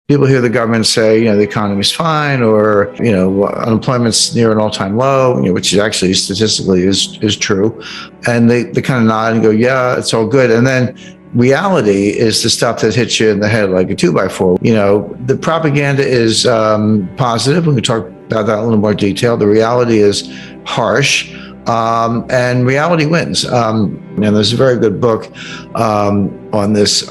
People hear the government say, the economy's fine, or, unemployment's near an all-time low, which is actually statistically is true. And they kind of nod and go, yeah, it's all good. And then reality is the stuff that hits you in the head like a 2x4. The propaganda is positive. We can talk about that in a little more detail. The reality is harsh. And reality wins. And there's a very good book on this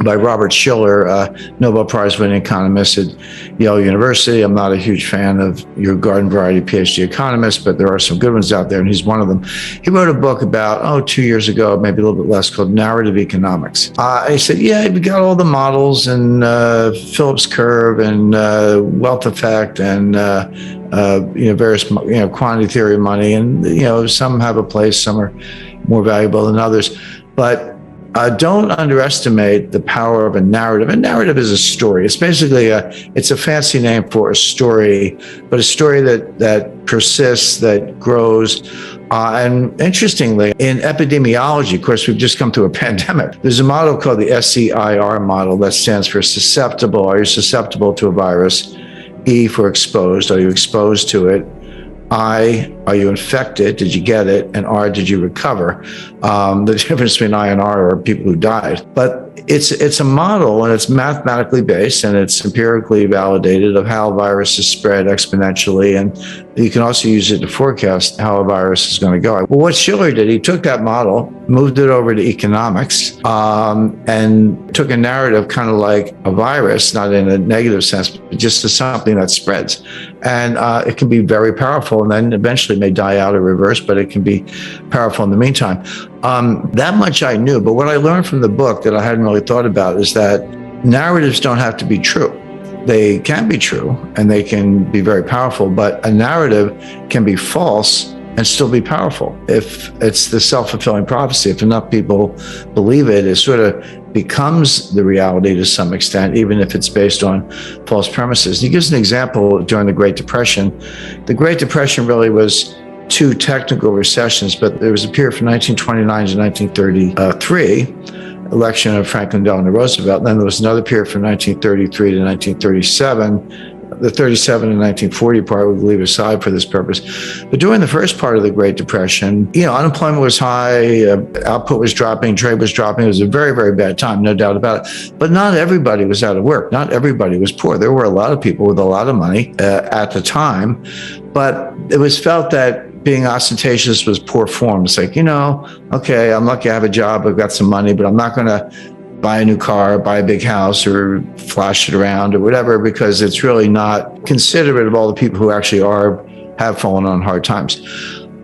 by Robert Shiller, Nobel Prize winning economist at Yale University. I'm not a huge fan of your garden variety PhD economists, but there are some good ones out there, and he's one of them. He wrote a book about, 2 years ago, maybe a little bit less, called Narrative Economics. He said, we got all the models and Phillips curve and wealth effect and various quantity theory of money, and some have a place, some are more valuable than others, but don't underestimate the power of a narrative. A narrative is a story. It's basically it's a fancy name for a story, but a story that persists, that grows. And interestingly, in epidemiology, of course, we've just come through a pandemic. There's a model called the SEIR model that stands for susceptible. Are you susceptible to a virus? E for exposed. Are you exposed to it? I, are you infected? Did you get it? And R, did you recover? The difference between I and R are people who died. But it's a model, and it's mathematically based, and it's empirically validated of how viruses spread exponentially. And you can also use it to forecast how a virus is going to go. Well, what Shiller did, he took that model, moved it over to economics, and took a narrative kind of like a virus, not in a negative sense, but just as something that spreads. And it can be very powerful, and then eventually may die out or reverse, but it can be powerful in the meantime. That much I knew, but what I learned from the book that I hadn't really thought about is that narratives don't have to be true. They can be true, and they can be very powerful, but a narrative can be false and still be powerful. If it's the self-fulfilling prophecy, if enough people believe it, it sort of becomes the reality to some extent, even if it's based on false premises. He gives an example during the Great Depression. The Great Depression really was two technical recessions, but there was a period from 1929 to 1933, election of Franklin Delano Roosevelt. And then there was another period from 1933 to 1937. The 37 and 1940 part we leave aside for this purpose. But during the first part of the Great Depression, unemployment was high, output was dropping, trade was dropping. It was a very, very bad time, no doubt about it. But not everybody was out of work. Not everybody was poor. There were a lot of people with a lot of money at the time, but it was felt that being ostentatious was poor form. It's like, okay, I'm lucky I have a job, I've got some money, but I'm not going to buy a new car, buy a big house, or flash it around or whatever, because it's really not considerate of all the people who actually have fallen on hard times.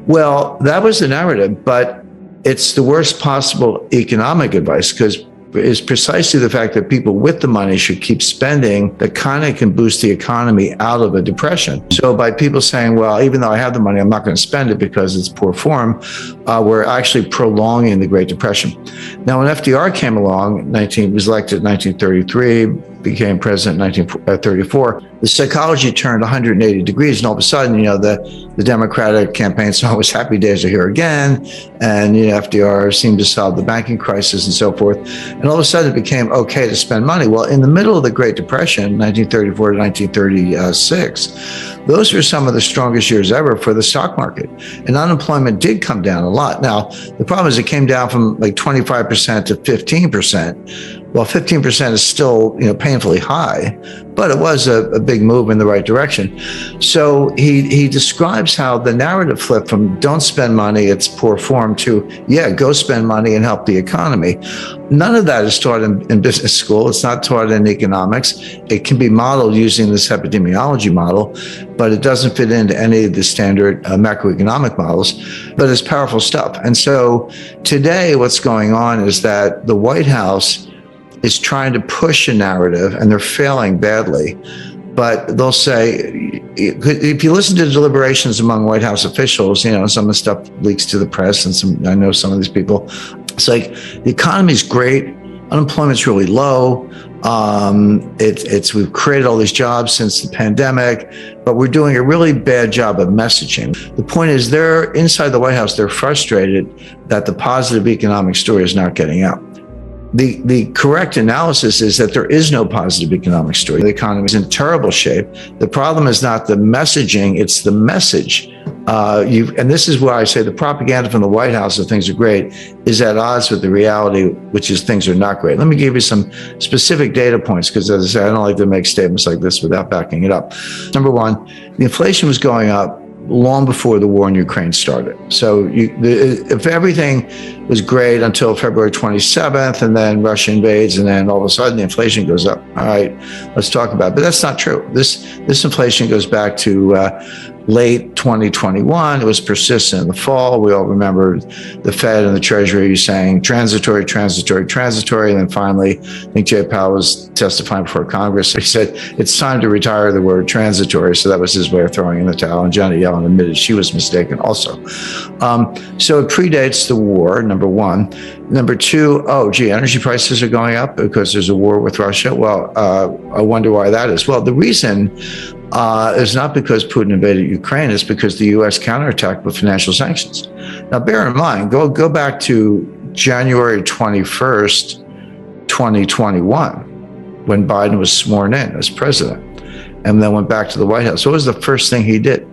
Well, that was the narrative, but it's the worst possible economic advice, because is precisely the fact that people with the money should keep spending that kind of can boost the economy out of a depression. So by people saying, well, even though I have the money, I'm not going to spend it because it's poor form, we're actually prolonging the Great Depression. Now, when FDR came along, was elected in 1933, became president in 1934, the psychology turned 180 degrees, and all of a sudden, the Democratic campaign song was "Happy Days Are Here Again," and FDR seemed to solve the banking crisis and so forth. And all of a sudden, it became okay to spend money. Well, in the middle of the Great Depression, 1934 to 1936, those were some of the strongest years ever for the stock market, and unemployment did come down a lot. Now, the problem is it came down from like 25% to 15%. Well, 15% is still, painfully high, but it was a big move in the right direction. So he describes how the narrative flipped from don't spend money, it's poor form, to, go spend money and help the economy. None of that is taught in business school. It's not taught in economics. It can be modeled using this epidemiology model, but it doesn't fit into any of the standard macroeconomic models, but it's powerful stuff. And so today what's going on is that the White House is trying to push a narrative, and they're failing badly. But they'll say, if you listen to the deliberations among White House officials, some of the stuff leaks to the press, and I know some of these people, it's like, the economy's great, unemployment's really low, we've created all these jobs since the pandemic, but we're doing a really bad job of messaging. The point is, inside the White House, they're frustrated that the positive economic story is not getting out. The correct analysis is that there is no positive economic story. The economy is in terrible shape. The problem is not the messaging, it's the message. And this is why I say the propaganda from the White House that things are great is at odds with the reality, which is things are not great. Let me give you some specific data points, because as I say, I don't like to make statements like this without backing it up. Number one, the inflation was going up long before the war in Ukraine started. So if everything was great until February 27th, and then Russia invades, and then all of a sudden the inflation goes up. All right, let's talk about it. But that's not true. This inflation goes back to late 2021. It was persistent in the fall. We all remember the Fed and the Treasury saying transitory, transitory, transitory. And then finally, I think Jay Powell was testifying before Congress. He said, it's time to retire the word transitory. So that was his way of throwing in the towel. And Janet Yellen admitted she was mistaken also. So it predates the war, number one. Number two, energy prices are going up because there's a war with Russia. Well, I wonder why that is. Well, the reason is not because Putin invaded Ukraine, it's because the U.S. counterattacked with financial sanctions. Now, bear in mind, go back to January 21st, 2021, when Biden was sworn in as president, and then went back to the White House. What was the first thing he did?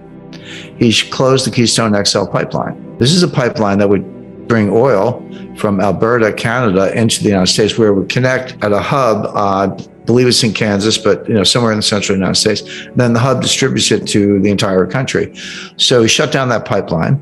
He closed the Keystone XL pipeline. This is a pipeline that would bring oil from Alberta, Canada, into the United States, where it would connect at a hub. I believe it's in Kansas, but somewhere in the central United States. Then the hub distributes it to the entire country. So he shut down that pipeline,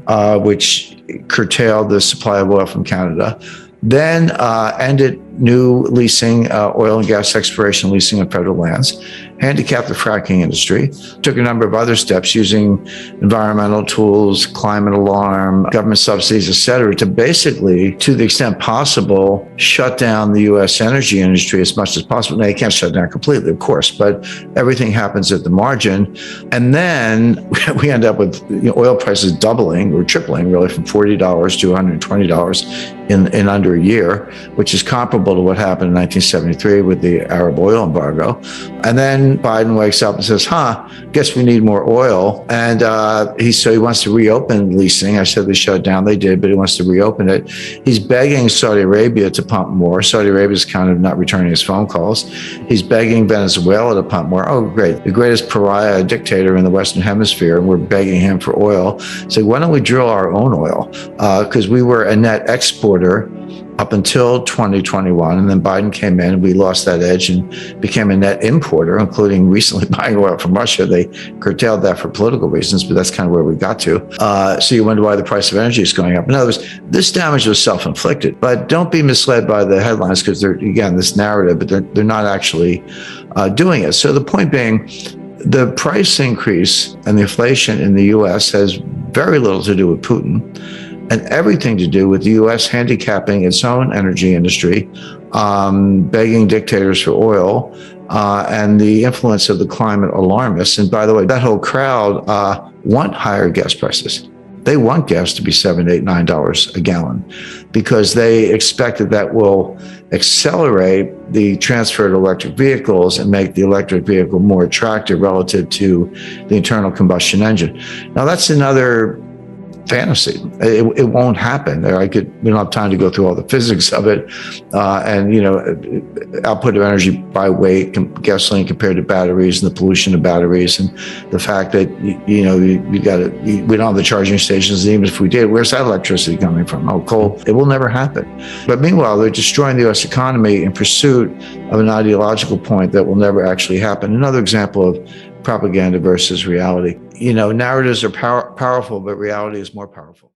which curtailed the supply of oil from Canada. Then ended new leasing, oil and gas exploration leasing on federal lands, handicapped the fracking industry, took a number of other steps using environmental tools, climate alarm, government subsidies, et cetera, to basically, to the extent possible, shut down the U.S. energy industry as much as possible. Now, you can't shut down completely, of course, but everything happens at the margin. And then we end up with oil prices doubling or tripling, really, from $40 to $120 in under a year, which is comparable to what happened in 1973 with the Arab oil embargo. And then Biden wakes up and says, guess we need more oil. And he wants to reopen leasing. I said they shut it down. They did, but he wants to reopen it. He's begging Saudi Arabia to pump more. Saudi Arabia is kind of not returning his phone calls. He's begging Venezuela to pump more. Oh, great. The greatest pariah dictator in the Western Hemisphere, and we're begging him for oil. So why don't we drill our own oil? Because we were a net exporter up until 2021, and then Biden came in and we lost that edge and became a net importer, including recently buying oil from Russia. They curtailed that for political reasons, but that's kind of where we got to. So you wonder why the price of energy is going up. In other words, this damage was self-inflicted, but don't be misled by the headlines, because they're, again, this narrative, but they're not actually doing it. So the point being, the price increase and the inflation in the U.S. has very little to do with Putin, and everything to do with the U.S. handicapping its own energy industry, begging dictators for oil, and the influence of the climate alarmists. And by the way, that whole crowd want higher gas prices. They want gas to be $7, $8, $9 a gallon, because they expect that will accelerate the transfer to electric vehicles and make the electric vehicle more attractive relative to the internal combustion engine. Now, that's another fantasy. It won't happen. We don't have time to go through all the physics of it. Output of energy by weight, gasoline compared to batteries, and the pollution of batteries, and the fact that, we don't have the charging stations. And even if we did, where's that electricity coming from? Oh, coal. It will never happen. But meanwhile, they're destroying the U.S. economy in pursuit of an ideological point that will never actually happen. Another example of propaganda versus reality. Narratives are powerful, but reality is more powerful.